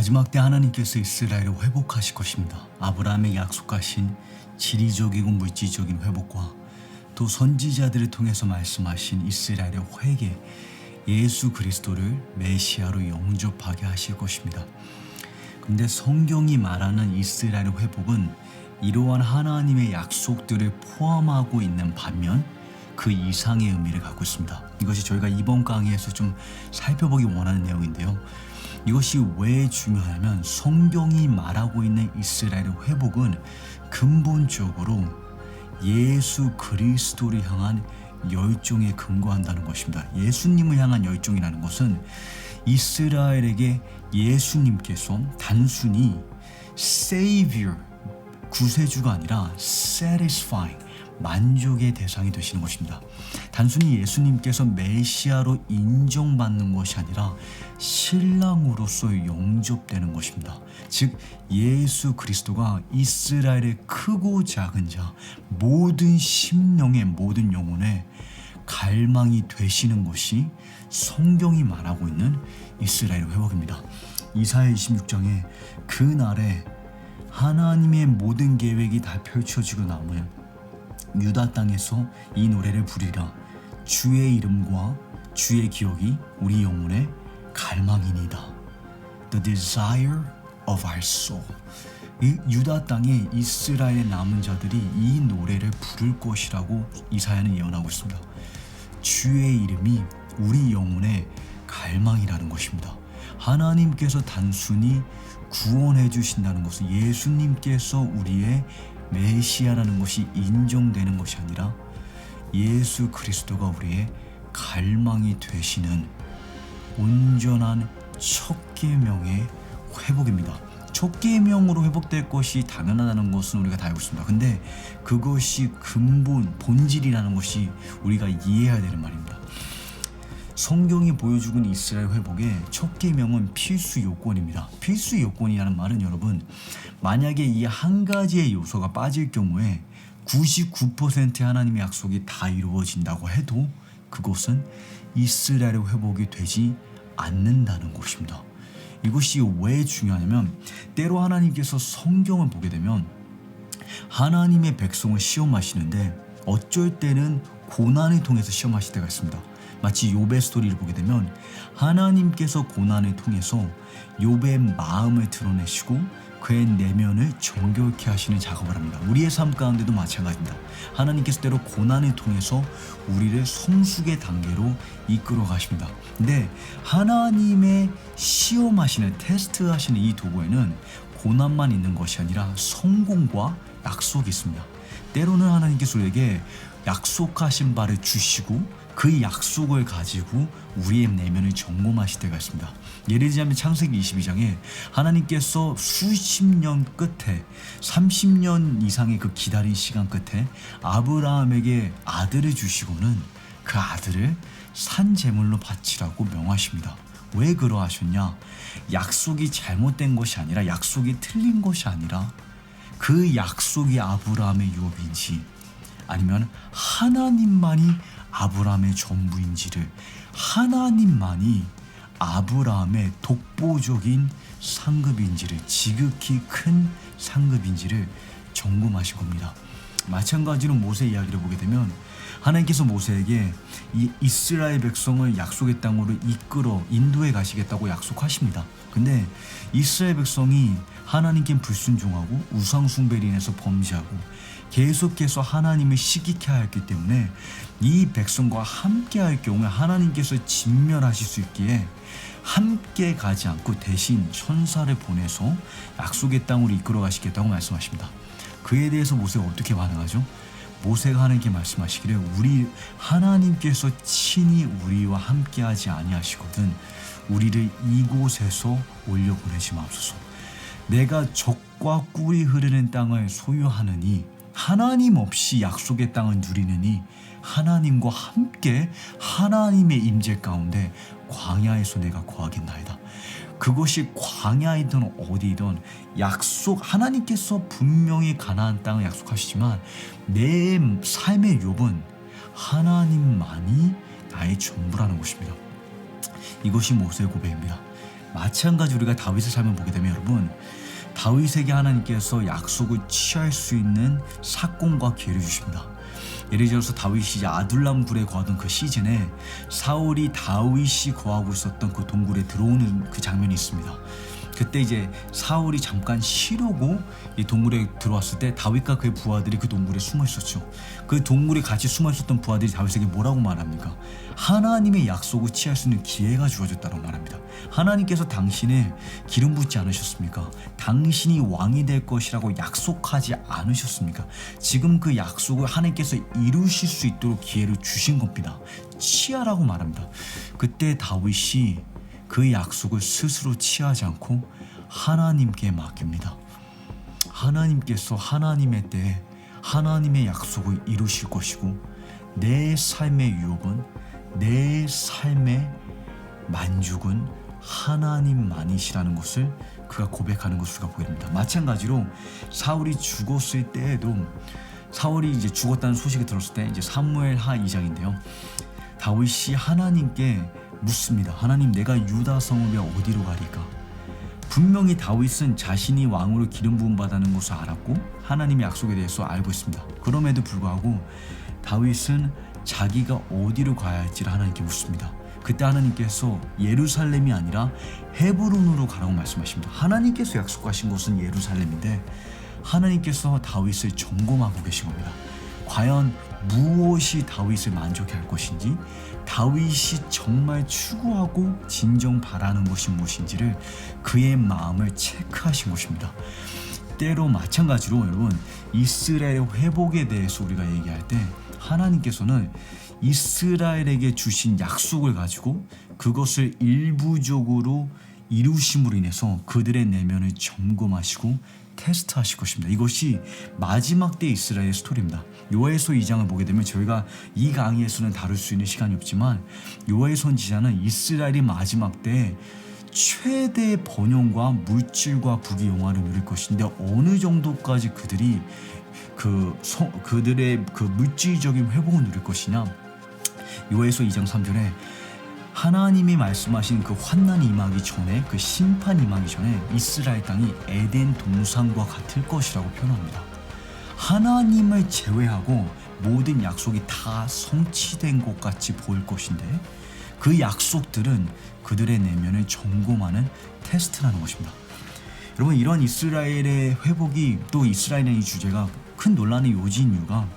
마지막 때 하나님께서 이스라엘을 회복하실 것입니다. 아브라함에게 약속하신 지리적이고 물질적인 회복과 또 선지자들을 통해서 말씀하신 이스라엘의 회개, 예수 그리스도를 메시아로 영접하게 하실 것입니다. 그런데 성경이 말하는 이스라엘의 회복은 이러한 하나님의 약속들을 포함하고 있는 반면 그 이상의 의미를 갖고 있습니다. 이것이 저희가 이번 강의에서 좀 살펴보기 원하는 내용인데요. 이것이 왜 중요하냐면 성경이 말하고 있는 이스라엘의 회복은 근본적으로 예수 그리스도를 향한 열정에 근거한다는 것입니다. 예수님을 향한 열정이라는 것은 이스라엘에게 예수님께서 단순히 Savior, 구세주가 아니라 Satisfying, 만족의 대상이 되시는 것입니다. 단순히 예수님께서 메시아로 인정받는 것이 아니라 신랑으로서 영접되는 것입니다. 즉 예수 그리스도가 이스라엘의 크고 작은 자, 모든 심령의 모든 영혼의 갈망이 되시는 것이 성경이 말하고 있는 이스라엘 회복입니다. 이사야 26장에 그 날에 하나님의 모든 계획이 다 펼쳐지고 나면 유다 땅에서 이 노래를 부르리라. 주의 이름과 주의 기억이 우리 영혼의 갈망이니이다. The desire of our soul. 이 유다 땅에 이스라엘의 남은 자들이 이 노래를 부를 것이라고 이사야는 예언하고 있습니다. 주의 이름이 우리 영혼의 갈망이라는 것입니다. 하나님께서 단순히 구원해 주신다는 것은 예수님께서 우리의 메시아라는 것이 인정되는 것이 아니라 예수 그리스도가 우리의 갈망이 되시는 온전한 첫 계명의 회복입니다. 첫 계명으로 회복될 것이 당연하다는 것은 우리가 다 알고 있습니다. 근데 그것이 근본, 본질이라는 것이 우리가 이해해야 되는 말입니다. 성경이 보여주는 이스라엘 회복의 첫 계명은 필수 요건입니다. 필수 요건이라는 말은 여러분, 만약에 이 한 가지의 요소가 빠질 경우에 99%의 하나님의 약속이 다 이루어진다고 해도 그것은 이스라엘의 회복이 되지 않는다는 것입니다. 이것이 왜 중요하냐면 때로 하나님께서 성경을 보게 되면 하나님의 백성을 시험하시는데 어쩔 때는 고난을 통해서 시험하실 때가 있습니다. 마치 욥의 스토리를 보게 되면 하나님께서 고난을 통해서 욥의 마음을 드러내시고 그의 내면을 정결케 하시는 작업을 합니다. 우리의 삶 가운데도 마찬가지입니다. 하나님께서 때로 고난을 통해서 우리를 성숙의 단계로 이끌어 가십니다. 근데 하나님의 시험하시는, 테스트하시는 이 도구에는 고난만 있는 것이 아니라 성공과 약속이 있습니다. 때로는 하나님께서 우리에게 약속하신 바를 주시고 그 약속을 가지고 우리의 내면을 점검하실 때가 있습니다. 예를 들자면 창세기 22장에 하나님께서 수십 년 끝에 30년 이상의 그 기다린 시간 끝에 아브라함에게 아들을 주시고는 그 아들을 산 제물로 바치라고 명하십니다. 왜 그러하셨냐? 약속이 잘못된 것이 아니라, 약속이 틀린 것이 아니라 그 약속이 아브라함의 유업인지 아니면 하나님만이 아브라함의 전부인지를, 하나님만이 아브라함의 독보적인 상급인지를, 지극히 큰 상급인지를 점검하신 겁니다. 마찬가지로 모세 이야기를 보게 되면 하나님께서 모세에게 이 이스라엘 백성을 약속의 땅으로 이끌어 인도해 가시겠다고 약속하십니다. 근데 이스라엘 백성이 하나님께 불순종하고 우상 숭배를 인해서 범죄하고 계속해서 하나님을 시기케 하였기 때문에 이 백성과 함께 할 경우에 하나님께서 진멸하실 수 있기에 함께 가지 않고 대신 천사를 보내서 약속의 땅으로 이끌어 가시겠다고 말씀하십니다. 그에 대해서 모세가 어떻게 반응하죠? 모세가 하나님께 말씀하시기를 우리 하나님께서 친히 우리와 함께하지 아니하시거든 우리를 이곳에서 올려보내지 마옵소서. 내가 적과 꿀이 흐르는 땅을 소유하느니 하나님 없이 약속의 땅을 누리느니 하나님과 함께 하나님의 임재 가운데 광야에서 내가 거하겠나이다. 그것이 광야이든 어디든 약속, 하나님께서 분명히 가나안 땅을 약속하시지만 내 삶의 욥은 하나님만이 나의 전부라는 것입니다. 이것이 모세의 고백입니다. 마찬가지로 우리가 다윗의 삶을 보게 되면 여러분, 다윗에게 하나님께서 약속을 취할 수 있는 사건과 기회를 주십니다. 예를 들어서 다윗이 이제 아둘람 굴에 거하던 그 시즌에 사울이 다윗이 거하고 있었던 그 동굴에 들어오는 그 장면이 있습니다. 그때 이제 사울이 잠깐 쉬려고 이 동굴에 들어왔을 때 다윗과 그의 부하들이 그 동굴에 숨어 있었죠. 그 동굴에 같이 숨어 있었던 부하들이 다윗에게 뭐라고 말합니까? 하나님의 약속을 취할 수 있는 기회가 주어졌다고 말합니다. 하나님께서 당신을 기름 붓지 않으셨습니까? 당신이 왕이 될 것이라고 약속하지 않으셨습니까? 지금 그 약속을 하나님께서 이루실 수 있도록 기회를 주신 겁니다. 취하라고 말합니다. 그때 다윗이 그 약속을 스스로 취하지 않고 하나님께 맡깁니다. 하나님께서 하나님의 때에 하나님의 약속을 이루실 것이고, 내 삶의 유업은, 내 삶의 만족은 하나님만이시라는 것을 그가 고백하는 것을 우리가 보게 됩니다. 마찬가지로 사울이 죽었을 때에도, 사울이 이제 죽었다는 소식이 들었을 때 이제 사무엘하 2장인데요. 다윗이 하나님께 묻습니다. 하나님, 내가 유다 성읍에 어디로 가리까? 분명히 다윗은 자신이 왕으로 기름 부음 받는 것을 알았고 하나님의 약속에 대해서 알고 있습니다. 그럼에도 불구하고 다윗은 자기가 어디로 가야 할지를 하나님께 묻습니다. 그때 하나님께서 예루살렘이 아니라 헤브론으로 가라고 말씀하십니다. 하나님께서 약속하신 곳은 예루살렘인데 하나님께서 다윗을 점검하고 계신 겁니다. 과연 무엇이 다윗을 만족해 할 것인지, 다윗이 정말 추구하고 진정 바라는 것이 무엇인지를 그의 마음을 체크하신 것입니다. 때로 마찬가지로 여러분, 이스라엘의 회복에 대해서 우리가 얘기할 때 하나님께서는 이스라엘에게 주신 약속을 가지고 그것을 일부적으로 이루심으로 인해서 그들의 내면을 점검하시고 테스트하실 것입니다. 이것이 마지막 때 이스라엘의 스토리입니다. 요엘서 2장을 보게 되면 저희가 이 강의에서는 다룰 수 있는 시간이 없지만, 요엘 선지자는 이스라엘이 마지막 때 최대의 번영과 물질과 부귀 영화를 누릴 것인데 어느 정도까지 그들이 그들의 그 물질적인 회복을 누릴 것이냐. 요엘서 2장 3절에 하나님이 말씀하신 그 환난이 임하기 전에, 그 심판이 임하기 전에 이스라엘 땅이 에덴 동산과 같을 것이라고 표현합니다. 하나님을 제외하고 모든 약속이 다 성취된 것 같이 보일 것인데 그 약속들은 그들의 내면을 점검하는 테스트라는 것입니다. 여러분, 이런 이스라엘의 회복이, 또 이스라엘의 이 주제가 큰 논란의 요지인 이유가,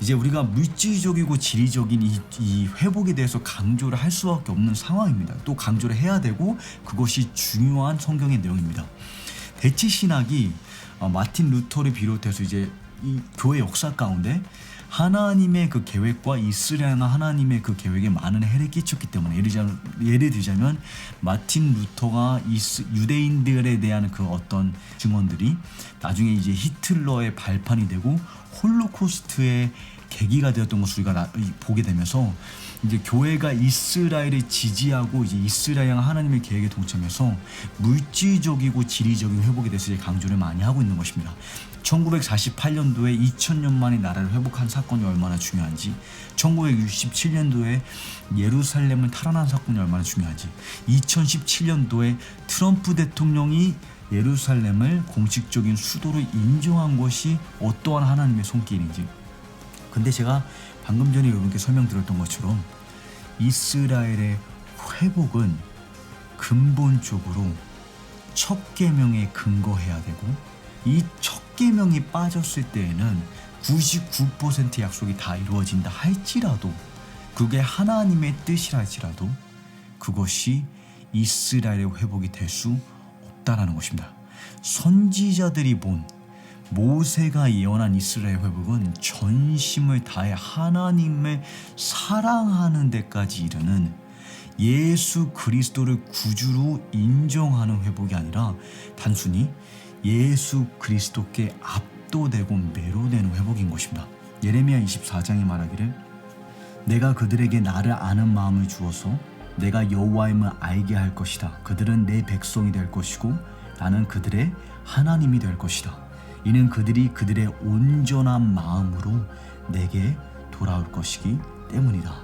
이제 우리가 물질적이고 지리적인 이 회복에 대해서 강조를 할 수밖에 없는 상황입니다. 또 강조를 해야 되고 그것이 중요한 성경의 내용입니다. 대치 신학이 마틴 루터를 비롯해서 이제 이 교회 역사 가운데 하나님의 그 계획과 이스라엘과 하나님의 그 계획에 많은 해를 끼쳤기 때문에, 예를 들자면 마틴 루터가 유대인들에 대한 그 어떤 증언들이 나중에 이제 히틀러의 발판이 되고 홀로코스트의 계기가 되었던 것을 우리가 보게 되면서, 이제 교회가 이스라엘을 지지하고 이제 이스라엘과 하나님의 계획에 동참해서 물질적이고 지리적인 회복에 대해서 이제 강조를 많이 하고 있는 것입니다. 1948년도에 2000년 만에 나라를 회복한 사건이 얼마나 중요한지, 1967년도에 예루살렘을 탈환한 사건이 얼마나 중요한지, 2017년도에 트럼프 대통령이 예루살렘을 공식적인 수도로 인정한 것이 어떠한 하나님의 손길인지. 근데 제가 방금 전에 여러분께 설명드렸던 것처럼 이스라엘의 회복은 근본적으로 첫 계명에 근거해야 되고, 이 첫 계명이 빠졌을 때에는 99%의 약속이 다 이루어진다 할지라도, 그게 하나님의 뜻이라 할지라도 그것이 이스라엘의 회복이 될 수 없다라는 것입니다. 선지자들이 본 모세가 예언한 이스라엘 회복은 전심을 다해 하나님을 사랑하는 데까지 이르는 예수 그리스도를 구주로 인정하는 회복이 아니라 단순히 예수 그리스도께 압도되고 매료되는 회복인 것입니다. 예레미야 24장에 말하기를 내가 그들에게 나를 아는 마음을 주어서 내가 여호와임을 알게 할 것이다. 그들은 내 백성이 될 것이고 나는 그들의 하나님이 될 것이다. 이는 그들이 그들의 온전한 마음으로 내게 돌아올 것이기 때문이다.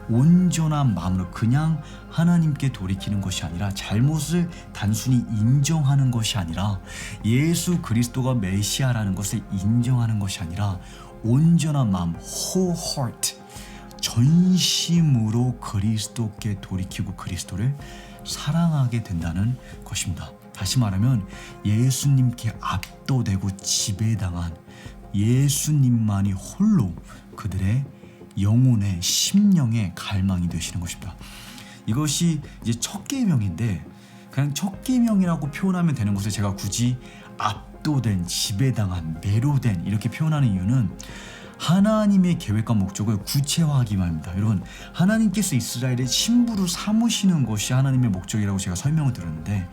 온전한 마음으로 그냥 하나님께 돌이키는 것이 아니라 잘못을 단순히 인정하는 것이 아니라 예수 그리스도가 메시아라는 것을 인정하는 것이 아니라 온전한 마음, whole heart, 전심으로 그리스도께 돌이키고 그리스도를 사랑하게 된다는 것입니다. 다시 말하면 예수님께 압도되고 지배당한 예수님만이 홀로 그들의 영혼의 심령의 갈망이 되시는 것입니다. 이것이 이제 첫 계명인데 그냥 첫 계명이라고 표현하면 되는 것을 제가 굳이 압도된, 지배당한, 매료된 이렇게 표현하는 이유는 하나님의 계획과 목적을 구체화하기 위함입니다. 여러분, 하나님께서 이스라엘의 신부로 삼으시는 것이 하나님의 목적이라고 제가 설명을 드렸는데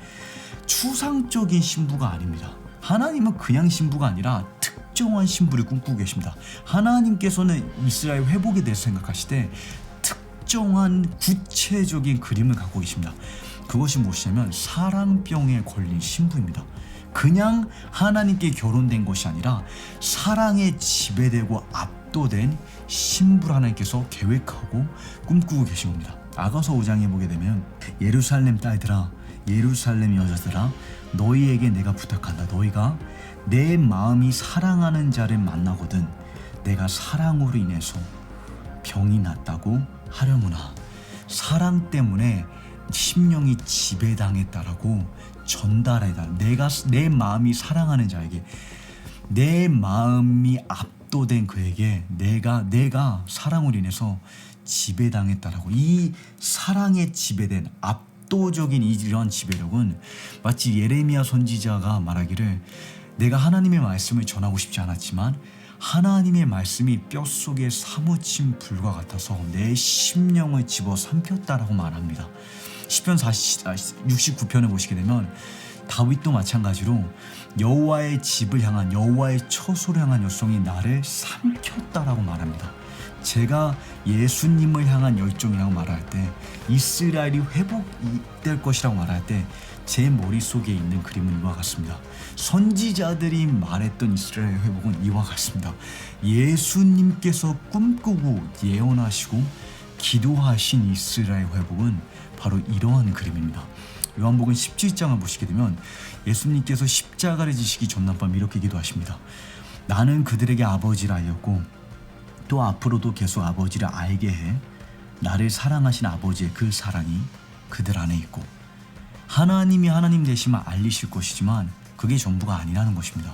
추상적인 신부가 아닙니다. 하나님은 그냥 신부가 아니라 특정한 신부를 꿈꾸고 계십니다. 하나님께서는 이스라엘 회복에 대해서 생각하시되 특정한 구체적인 그림을 갖고 계십니다. 그것이 무엇이냐면 사랑병에 걸린 신부입니다. 그냥 하나님께 결혼된 것이 아니라 사랑에 지배되고 압도된 신부를 하나님께서 계획하고 꿈꾸고 계신 겁니다. 아가서 5장에 보게 되면 예루살렘 딸들아, 예루살렘 여자들아, 너희에게 내가 부탁한다. 너희가 내 마음이 사랑하는 자를 만나거든 내가 사랑으로 인해서 병이 났다고 하려무나. 사랑 때문에 심령이 지배당했다라고 전달해달라. 내 마음이 사랑하는 자에게, 내 마음이 압도된 그에게 내가 사랑으로 인해서 지배당했다라고. 이 사랑에 지배된 압도적인 이런 지배력은 마치 예레미야 선지자가 말하기를 내가 하나님의 말씀을 전하고 싶지 않았지만 하나님의 말씀이 뼛속에 사무친 불과 같아서 내 심령을 집어삼켰다라고 말합니다. 시편 69편을 보시게 되면 다윗도 마찬가지로 여호와의 집을 향한, 여호와의 처소를 향한 열성이 나를 삼켰다라고 말합니다. 제가 예수님을 향한 열정이라고 말할 때, 이스라엘이 회복될 것이라고 말할 때 제 머릿속에 있는 그림은 이와 같습니다. 선지자들이 말했던 이스라엘 회복은 이와 같습니다. 예수님께서 꿈꾸고 예언하시고 기도하신 이스라엘 회복은 바로 이러한 그림입니다. 요한복음 17장을 보시게 되면 예수님께서 십자가를 지시기 전날밤 이렇게 기도하십니다. 나는 그들에게 아버지라 하였고 또 앞으로도 계속 아버지를 알게 해 나를 사랑하신 아버지의 그 사랑이 그들 안에 있고, 하나님이 하나님 되심을 알리실 것이지만 그게 전부가 아니라는 것입니다.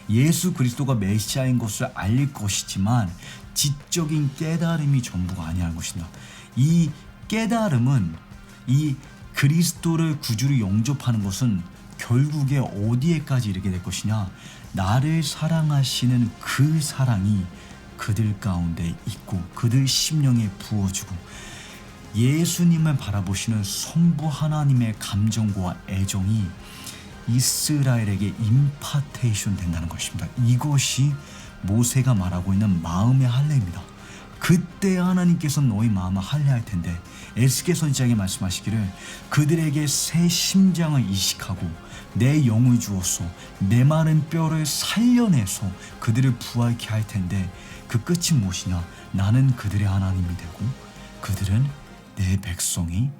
예수 그리스도가 메시아인 것을 알릴 것이지만 지적인 깨달음이 전부가 아니라는 것입니다. 이 깨달음은, 이 그리스도를 구주로 영접하는 것은 결국에 어디에까지 이르게 될 것이냐, 나를 사랑하시는 그 사랑이 그들 가운데 있고 그들 심령에 부어주고 예수님을 바라보시는 성부 하나님의 감정과 애정이 이스라엘에게 임파테이션 된다는 것입니다. 이것이 모세가 말하고 있는 마음의 할례입니다. 그때 하나님께서 너희 마음을 할례할 텐데, 에스겔 선지자에게 말씀하시기를 그들에게 새 심장을 이식하고 내 영을 주어서 내 마른 뼈를 살려내서 그들을 부활케 할 텐데 그 끝이 무엇이냐, 나는 그들의 하나님이 되고 그들은 내 백성이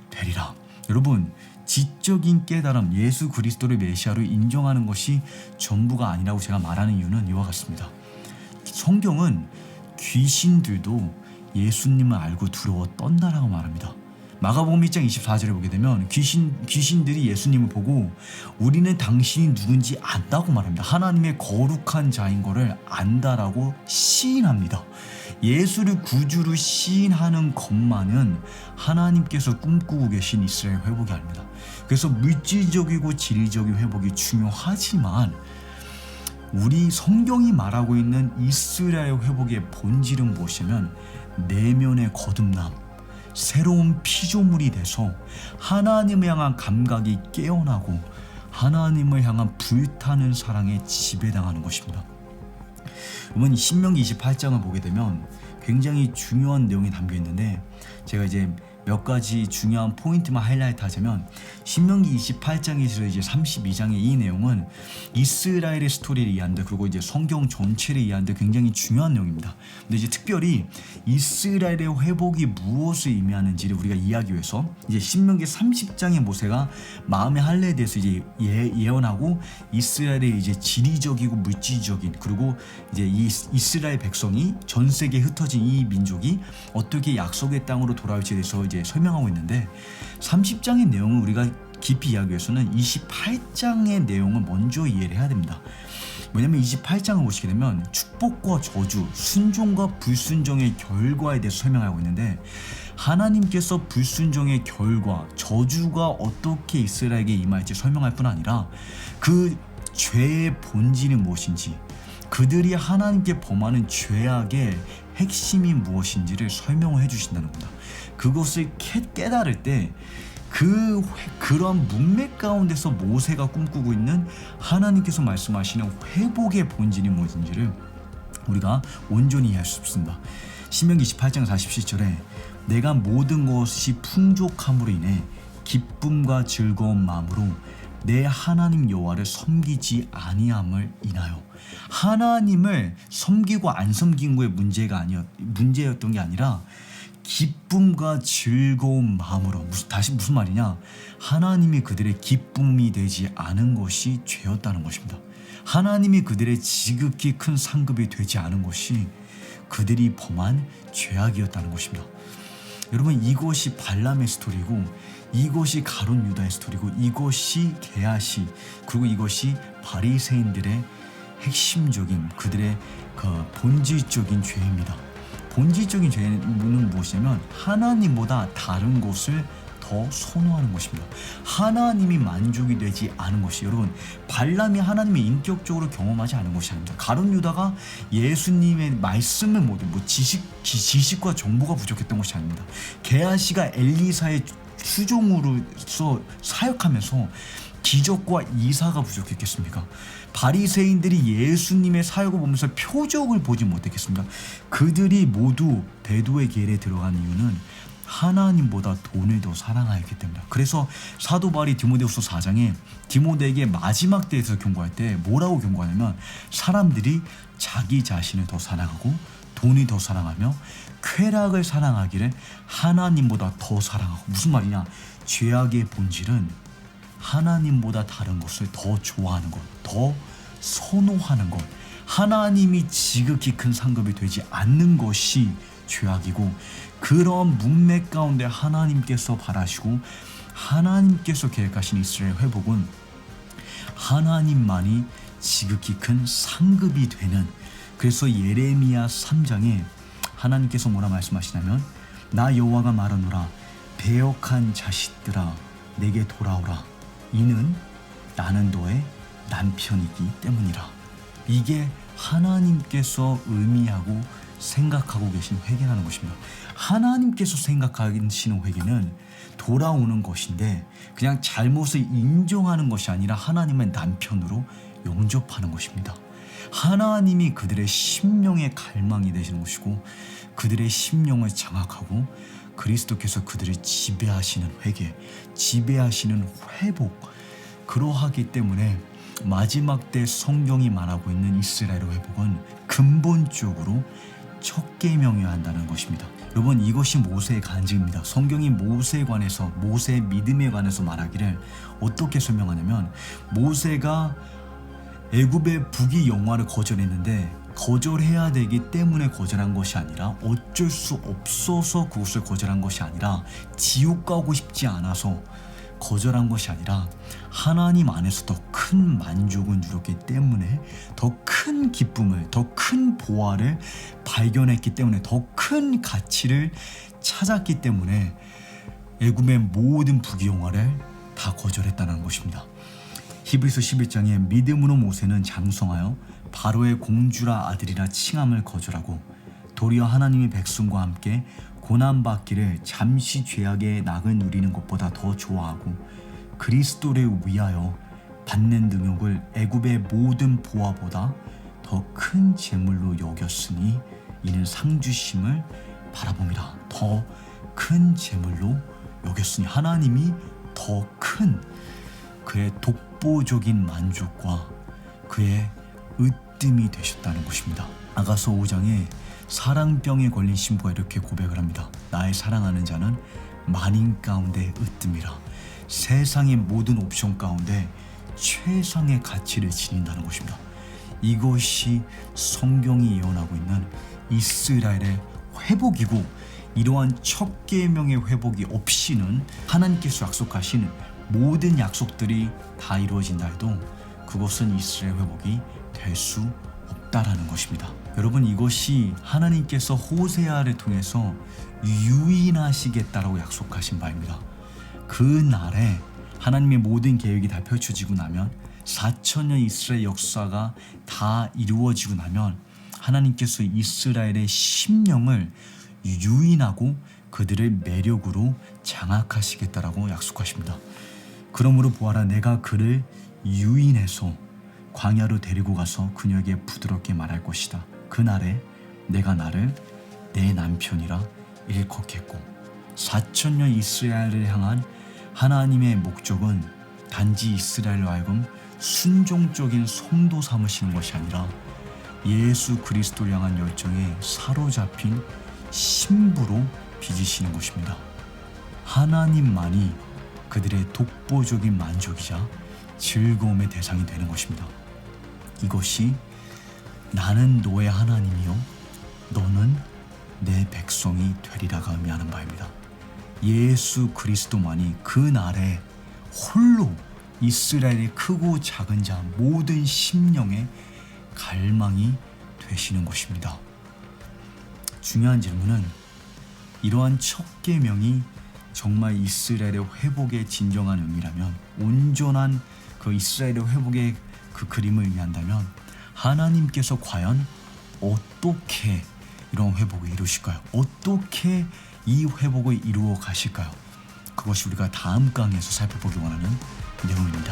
되리라. 여러분, 지적인 깨달음, 예수 그리스도를 메시아로 인정하는 것이 전부가 아니라고 제가 말하는 이유는 이와 같습니다. 성경은 귀신들도 예수님을 알고 두려워 떤다라고 말합니다. 마가복음 1장 24절에 보게 되면 귀신들이 예수님을 보고 우리는 당신이 누군지 안다고 말합니다. 하나님의 거룩한 자인 것을 안다라고 시인합니다. 예수를 구주로 시인하는 것만은 하나님께서 꿈꾸고 계신 이스라엘 회복이 아닙니다. 그래서 물질적이고 질적인 회복이 중요하지만 우리 성경이 말하고 있는 이스라엘 회복의 본질은 무엇이냐면 내면의 거듭남, 새로운 피조물이 돼서 하나님을 향한 감각이 깨어나고 하나님을 향한 불타는 사랑에 지배당하는 것입니다. 여러분, 신명기 28장을 보게 되면 굉장히 중요한 내용이 담겨 있는데 제가 이제 몇 가지 중요한 포인트만 하이라이트 하자면 신명기 28장에서 이제 32장의 이 내용은 이스라엘의 스토리를 이해하는데, 그리고 이제 성경 전체를 이해하는데 굉장히 중요한 내용입니다. 근데 이제 특별히 이스라엘의 회복이 무엇을 의미하는지를 우리가 이해하기 위해서 이제 신명기 30장의 모세가 마음의 할례에 대해서 이제 예언하고, 이스라엘의 이제 지리적이고 물질적인, 그리고 이제 이 이스라엘 백성이 전 세계에 흩어진 이 민족이 어떻게 약속의 땅으로 돌아올지에 대해서 이제 설명하고 있는데, 30장의 내용을 우리가 깊이 이해하기 위해서는 28장의 내용을 먼저 이해를 해야 됩니다. 왜냐면 28장을 보시게 되면 축복과 저주, 순종과 불순종의 결과에 대해서 설명하고 있는데, 하나님께서 불순종의 결과, 저주가 어떻게 이스라엘에게 임할지 설명할 뿐 아니라 그 죄의 본질이 무엇인지, 그들이 하나님께 범하는 죄악의 핵심이 무엇인지를 설명을 해주신다는 겁니다. 그것을 깨달을 때 그런 문맥 가운데서 모세가 꿈꾸고 있는 하나님께서 말씀하시는 회복의 본질이 무엇인지를 우리가 온전히 이해할 수 있습니다. 신명기 28장 47절에 내가 모든 것이 풍족함으로 인해 기쁨과 즐거운 마음으로 내 하나님 여호와를 섬기지 아니함을 인하여, 하나님을 섬기고 안 섬긴 거에 문제였던 게 아니라 기쁨과 즐거운 마음으로, 무슨 말이냐, 하나님이 그들의 기쁨이 되지 않은 것이 죄였다는 것입니다. 하나님이 그들의 지극히 큰 상급이 되지 않은 것이 그들이 범한 죄악이었다는 것입니다. 여러분, 이것이 발람의 스토리고, 이것이 가룟 유다의 스토리고, 이것이 게하시, 그리고 이것이 바리새인들의 핵심적인, 그들의 그 본질적인 죄입니다. 본질적인 죄는 무엇이냐면 하나님보다 다른 것을 더 선호하는 것입니다. 하나님이 만족이 되지 않은 것이, 여러분, 발람이 하나님을 인격적으로 경험하지 않은 것이 아닙니다. 가룟 유다가 예수님의 말씀을 지식과 정보가 부족했던 것이 아닙니다. 게하시가 엘리사의 수종으로서 사역하면서 기적과 이사가 부족했겠습니까? 바리새인들이 예수님의 사역을 보면서 표적을 보지 못했겠습니까? 그들이 모두 배도의 길에 들어간 이유는 하나님보다 돈을 더 사랑하였기 때문이다. 그래서 사도 바울이 디모데후서 4장에 디모데에게 마지막 때에서 경고할 때 뭐라고 경고하냐면, 사람들이 자기 자신을 더 사랑하고 돈이 더 사랑하며 쾌락을 사랑하기를 하나님보다 더 사랑하고. 무슨 말이냐? 죄악의 본질은 하나님보다 다른 것을 더 좋아하는 것, 더 선호하는 것, 하나님이 지극히 큰 상급이 되지 않는 것이 죄악이고, 그런 문맥 가운데 하나님께서 바라시고 하나님께서 계획하신 이스라엘 회복은 하나님만이 지극히 큰 상급이 되는, 그래서 예레미야 3장에 하나님께서 뭐라 말씀하시냐면, 나 여호와가 말하노라, 배역한 자식들아 내게 돌아오라, 이는 나는 너의 남편이기 때문이라. 이게 하나님께서 의미하고 생각하고 계신 회개라는 것입니다. 하나님께서 생각하시는 회개는 돌아오는 것인데, 그냥 잘못을 인정하는 것이 아니라 하나님의 남편으로 영접하는 것입니다. 하나님이 그들의 심령의 갈망이 되시는 것이고, 그들의 심령을 장악하고 그리스도께서 그들을 지배하시는 회개, 지배하시는 회복, 그러하기 때문에 마지막 때 성경이 말하고 있는 이스라엘의 회복은 근본적으로 첫 계명이어야 한다는 것입니다. 여러분, 이것이 모세의 간증입니다. 성경이 모세에 관해서, 모세의 믿음에 관해서 말하기를 어떻게 설명하냐면, 모세가 애굽의 부귀 영화를 거절했는데 거절해야 되기 때문에 거절한 것이 아니라, 어쩔 수 없어서 그것을 거절한 것이 아니라, 지옥 가고 싶지 않아서 거절한 것이 아니라, 하나님 안에서 더 큰 만족을 누렸기 때문에, 더 큰 기쁨을, 더 큰 보화를 발견했기 때문에, 더 큰 가치를 찾았기 때문에 애굽의 모든 부귀 영화를 다 거절했다는 것입니다. 히브리서 11장에 믿음으로 모세는 장성하여 바로의 공주라 아들이라 칭함을 거절하고, 도리어 하나님의 백성과 함께 고난받기를 잠시 죄악의 낙을 누리는 것보다 더 좋아하고, 그리스도를 위하여 받는 능욕을 애굽의 모든 보화보다 더 큰 재물로 여겼으니 이는 상 주심을 바라봅니다. 더 큰 제물로 여겼으니 하나님이 더 큰 그의 독보적인 만족과 그의 으뜸이 되셨다는 것입니다. 아가서 5장에 사랑병에 걸린 신부가 이렇게 고백을 합니다. 나의 사랑하는 자는 만인 가운데 으뜸이라. 세상의 모든 옵션 가운데 최상의 가치를 지닌다는 것입니다. 이것이 성경이 예언하고 있는 이스라엘의 회복이고, 이러한 첫 계명의 회복이 없이는 하나님께서 약속하신 모든 약속들이 다 이루어진다 해도 그것은 이스라엘 회복이 될 수 없다라는 것입니다. 여러분, 이것이 하나님께서 호세아를 통해서 유인하시겠다라고 약속하신 바입니다. 그 날에 하나님의 모든 계획이 다 펼쳐지고 나면, 4,000년 이스라엘 역사가 다 이루어지고 나면 하나님께서 이스라엘의 심령을 유인하고 그들의 매력으로 장악하시겠다라고 약속하십니다. 그러므로 보아라, 내가 그를 유인해서 광야로 데리고 가서 그녀에게 부드럽게 말할 것이다. 그날에 내가 나를 내 남편이라 일컫겠고. 4,000년 이스라엘을 향한 하나님의 목적은 단지 이스라엘로 하여금 순종적인 성도 삼으시는 것이 아니라 예수 그리스도를 향한 열정에 사로잡힌 신부로 빚으시는 것입니다. 하나님만이 그들의 독보적인 만족이자 즐거움의 대상이 되는 것입니다. 이것이 나는 너의 하나님이요 너는 내 백성이 되리라가 의미하는 바입니다. 예수 그리스도만이 그 날에 홀로 이스라엘의 크고 작은 자 모든 심령의 갈망이 되시는 것입니다. 중요한 질문은, 이러한 첫 계명이 정말 이스라엘의 회복의 진정한 의미라면, 온전한 그 이스라엘의 회복의 그 그림을 의미한다면, 하나님께서 과연 어떻게 이런 회복을 이루실까요? 어떻게 이 회복을 이루어 가실까요? 그것이 우리가 다음 강의에서 살펴보기 원하는 내용입니다.